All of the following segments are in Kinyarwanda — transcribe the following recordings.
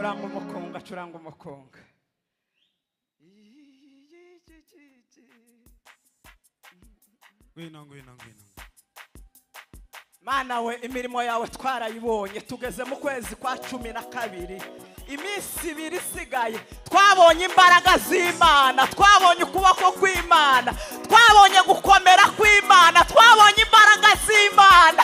Curanga umukonga. Ngwino. Mana we imirimo yawe twarayibonye tugeze mu kwezi kwa 12 iminsi 2 isigaye twabonye imbaraga z'Imana twabonye ukuboko kw'Imana twabonye gukomera kw'Imana twabonye imbaraga z'Imana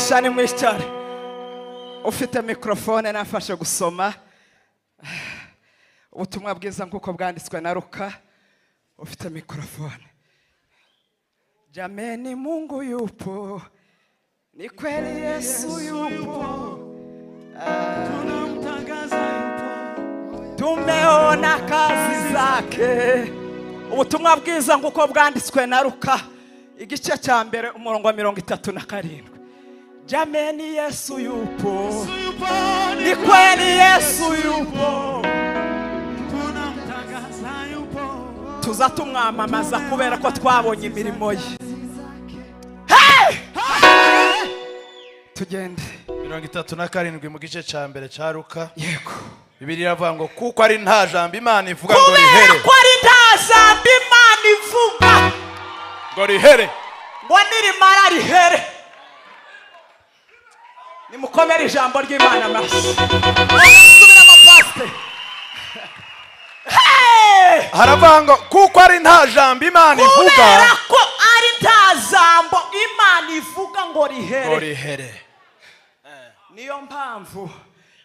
Shani mwishare ufite mikrofone nafashe gusoma ubutumwa bwiza nkuko bwanditswe na Luka ufite mikrofone. Jameni Mungu yupo, ni kweli Yesu yupo, tunamtangaza yupo, tumeona kazi zake. Ubutumwa bwiza nkuko bwanditswe na Luka igice cya mbere umurongo wa 37. Jameni Yesu yupo, ni kweli Yesu yupo, tunamtangaza yupo, tuzatumwamamaza kubera ko twabonye imirimo ye. Tugende 37 mu gice cya mbere cya Luka. Yego Bibiliya iravuga ngo kuko ari nta jambo Imana ivuga ngo rihere, kuko ari nta jambo Imana ivuga ngo rihere, ngo nirimara rihere. Nimukomere ijambo ry'Imana amashi. Subira amapaste. haravuga ngo kuko ari nta jambo Imana ivuga, kubera ko ari nta jambo Imana ivuga ngo rihere. ngo rihere. niyo mpamvu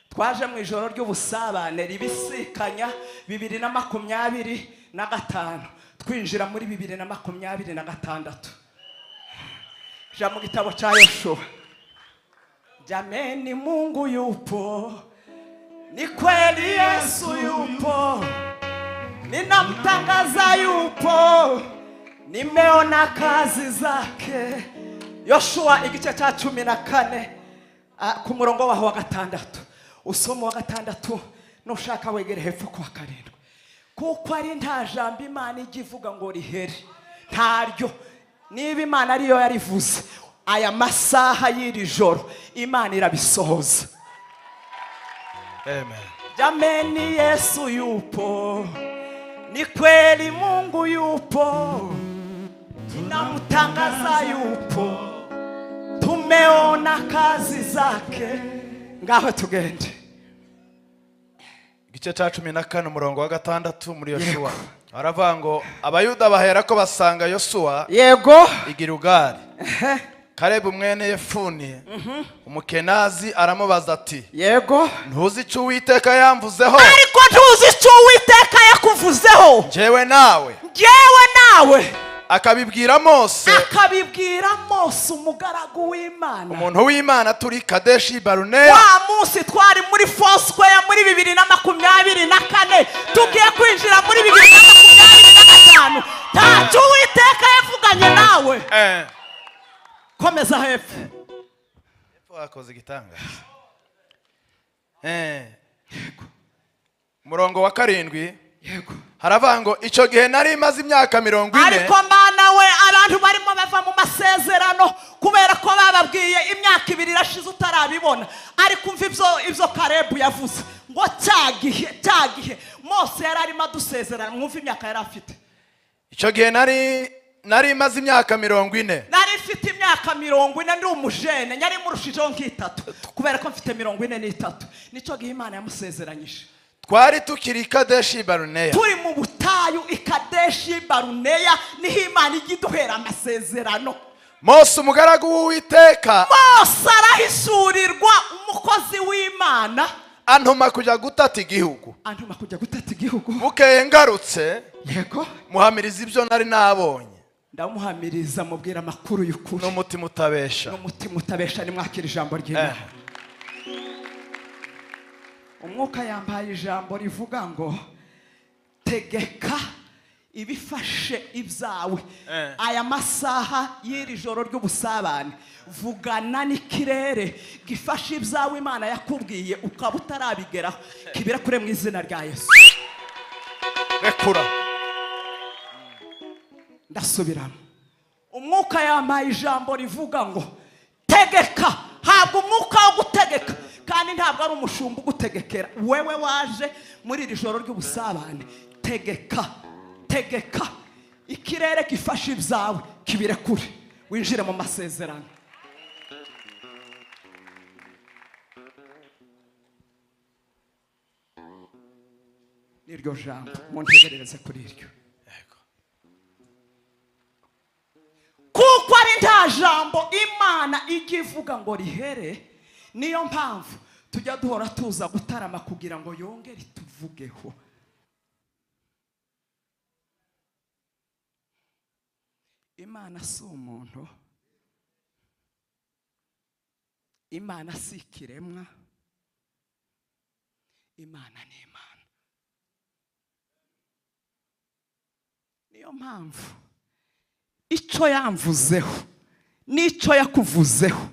twaje mu ijoro ry'ubusabane ribisikanya 2025 twinjira muri 2026. Ja mu gitabo cha Yoshua, jameni Mungu yupo, ni kweli Yesu yupo, ninamtangaza yupo, nimeona kazi zake. Yoshua igice cha 14 ku murongo waho wa 6, usomo wa 6 nushaka wegere hepfo kwa 7. Kuko ari nta jambo Imana igivuga ngo rihere, ntaryo. Niba Imana ariyo yarivuze aya masaha y'iri joro, Imana irabisohoza. Amen. Jameni Yesu yupo, ni kweli Mungu yupo, ninamtangaza yupo, tumeona kazi zake. Ngaho tugende. Igice cha 14 umurongo wa 6 muri Yoshua. Aravuga ngo abayuda bahera ko basanga Yoshua yego i Gilgali. Kalebu mwene Yefuni umukenazi aramubaza ati yego ntuzi icyo Uwiteka yamvuzeho? Ariko ntuzi icyo Uwiteka yakuvuzeho? Jewe nawe akabibwira Mose umugaragu w'Imana, umuntu w'Imana turi Kadeshi Baruneya. Wa munsi twari muri Foursquare muri 2024 tugiye kwinjira muri 2025. Ntacyo Uwiteka yavuganye nawe. Komeza hepfo. Wakoze igitangaza. Murongo wa 7 yego haravuga ngo icyo gihe nari maze imyaka 40. Ariko Mana we abantu barimo bava mu masezerano kubera ko bababwiye imyaka 2 irashize utarabibona. Ariko umva ivyo Kalebu yavuze ngo cyagihe Mose yari arimo dusezerana. Mwumva imyaka yari afite. Icyo gihe nari maze imyaka 40. Nari mfite imyaka 40 ndi umujene, nyari murushijeho nk'itatu kubera ko mfite 43. Nico gihe Imana yamusezeranyije. Twari tukiri Kadeshi Baruneya. Turi mu butayu i Kadeshi Baruneya, niho Imana igiduhera amasezerano. Mose umugaragu w'Uwiteka, Mose arahishurirwa umukozi w'Imana, antuma kujya gutata igihugu. Bukeye ngarutse yego muhamiriza ibyo nari nabonye. Ndamuhamiriza mubwira amakuru y'ukuri. N'umutima utabesha. Ni mwakira ijambo ry'Imana. Umwuka yambaye ijambo rivuga ngo tegeka ibifashe ibyawe. Aya masaha y'iri joro ry'ubusabane, vugana n'ikirere gifashe ibyawe Imana yakubwiye ukaba utarabigeraho, kibira kure mu izina rya Yesu. Rekura. Ndasubiramo. Umwuka yambaye ijambo rivuga ngo tegeka. Habwa umwuka wo gutegeka, kandi ntabwo ari umushumba ugutegekera. Wewe waje muri iri joro ry'ubusabane, tegeka ikirere gifashe ibyawe kibire kure, winjire mu masezerano. Niryo jambo muntegerereze kuri iryo. Kuko ari nta jambo Imana igivuga ngo rihere, niyo mpamvu tujya duhora tuza gutarama kugira ngo yongere tuvugeho. Imana si umuntu, Imana si ikiremwa, Imana ni Imana. Niyo mpamvu icyo yamvuzeho n'icyo yakuvuzeho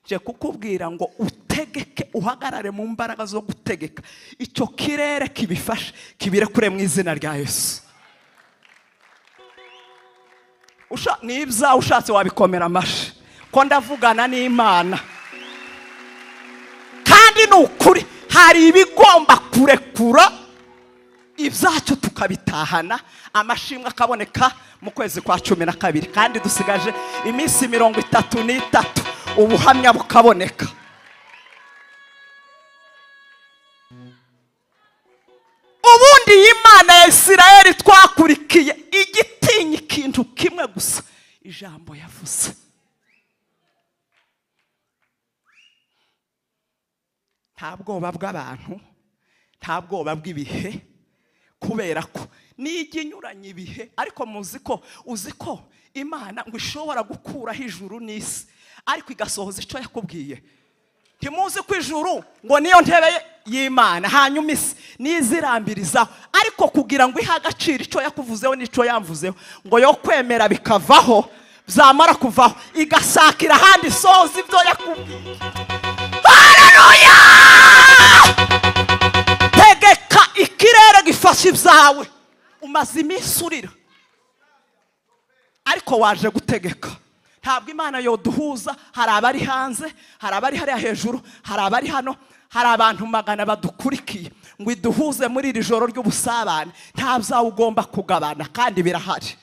je kukubwira ngo utegeke, uhagarare mu mbaraga zo gutegeka icyo kirere kibifashe kibire kure mu izina rya Yesu. Nibza ushatse wabikomera amashi ko ndavugana n'Imana, kandi n'ukuri hari ibigomba kurekura ibyacu tukabitahana, amashimwe akaboneka mu kwezi kwa 12, kandi dusigaje iminsi 33 ubuhamya bukaboneka. Ubundi Imana ya Isirayeli twakurikiye igitinya ikintu kimwe gusa, ijambo yavuze. nta bwoba bw'abantu, nta bwoba bw'ibihe, kubera ko nijya inyuranye ibihe. Ariko uzi ko Imana ngo ishobora gukuraho ijuru n'isi ariko igasohoza icyo yakubwiye. Ntimuzi ko ijuru ngo niyo ntebe y'Imana, hanyuma isi nizirambirizaho, ariko kugira ngo ihe agaciro icyo yakuvuzeho n'icyo yamvuzeho, ngo yo kwemera bikavaho, byamara kuvaho igasakira ahandi isohoza ibyo yakubwiye. Haleluya! Tegeka ikirere gifashe ibyawe. Umaze iminsi urira ariko waje gutegeka. Ntabwo Imana yoduhuza. Hari abari hanze, hari abari hariya hejuru, hari abari hano, hari abantu magana badukurikiye, ngo iduhuze muri iri joro ry'ubusabane. Nta byawe ugomba kugabana kandi birahari.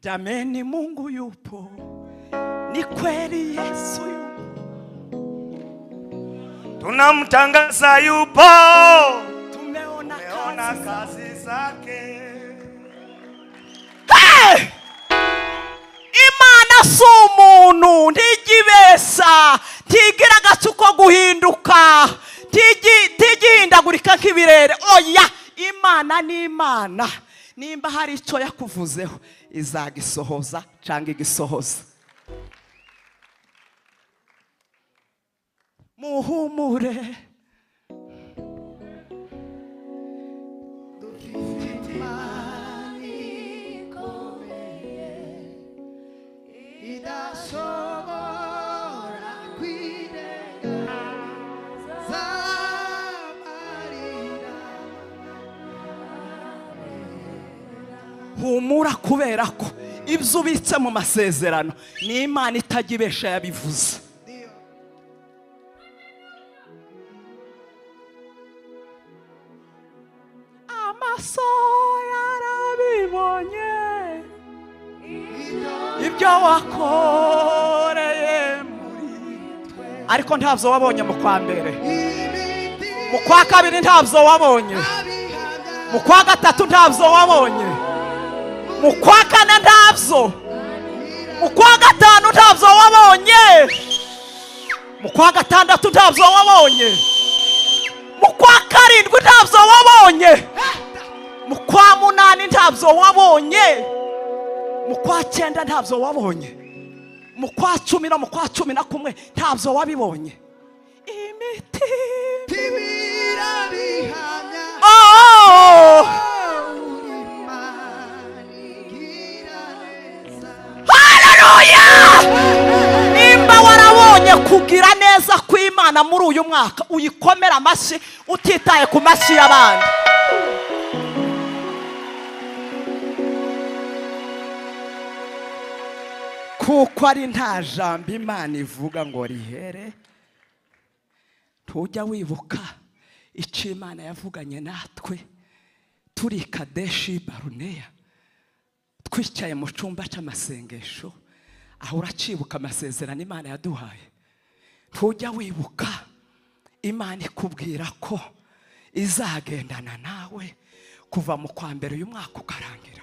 Jameni, Mungu yupo, ni kweli Yesu yupo, tunamtangaza yupo, tumeona kazi zake. Hey! Imana si umuntu, ntigibesa, ntigira agacu ko guhinduka, ntigihindagurika nk'ibirere. Oya, Imana ni Imana. Nimba hari icyo yakuvuzeho izagisohoza cyangwa igisohoza. Muhumure, humura, kubera ko ibyo ubitse mu masezerano ni Imana itagibesha yabivuze. Amaso yarabibonye ibyo wakoreye muri twe, ariko ntabyo wabonye mu kwa mbere, mu kwa kabiri ntabyo wabonye, mu kwa gatatu ntabyo wabonye, mu kwa kane ntabyo, mu kwa gatanu ntabyo wabonye, mu kwa gatandatu ntabyo wabonye, mu kwa karindwi ntabyo wabonye, mu kwa munani ntabyo wabonye, mu kwa cyenda ntabyo wabonye, mu kwa cumi no mu kwa cumi na kumwe ntabyo wabibonye. Imiti tibirabihamya Haleluya! Nimba warabonye kugira neza kw'Imana muri uyu mwaka, uyikomera amashyi utitaye ku mashyi y'abandi. Kuko ari nta jambo Imana ivuga ngo rihere. Tujya wibuka icyo Imana yavuganye natwe turi Kadeshi Baruneya, twicaye mu cyumba cy'amasengesho, aho uracibuka amasezerano Imana yaduhaye. Tujya wibuka Imana ikubwira ko izagendana nawe kuva mu kwa mbere uyu mwaka ukarangira.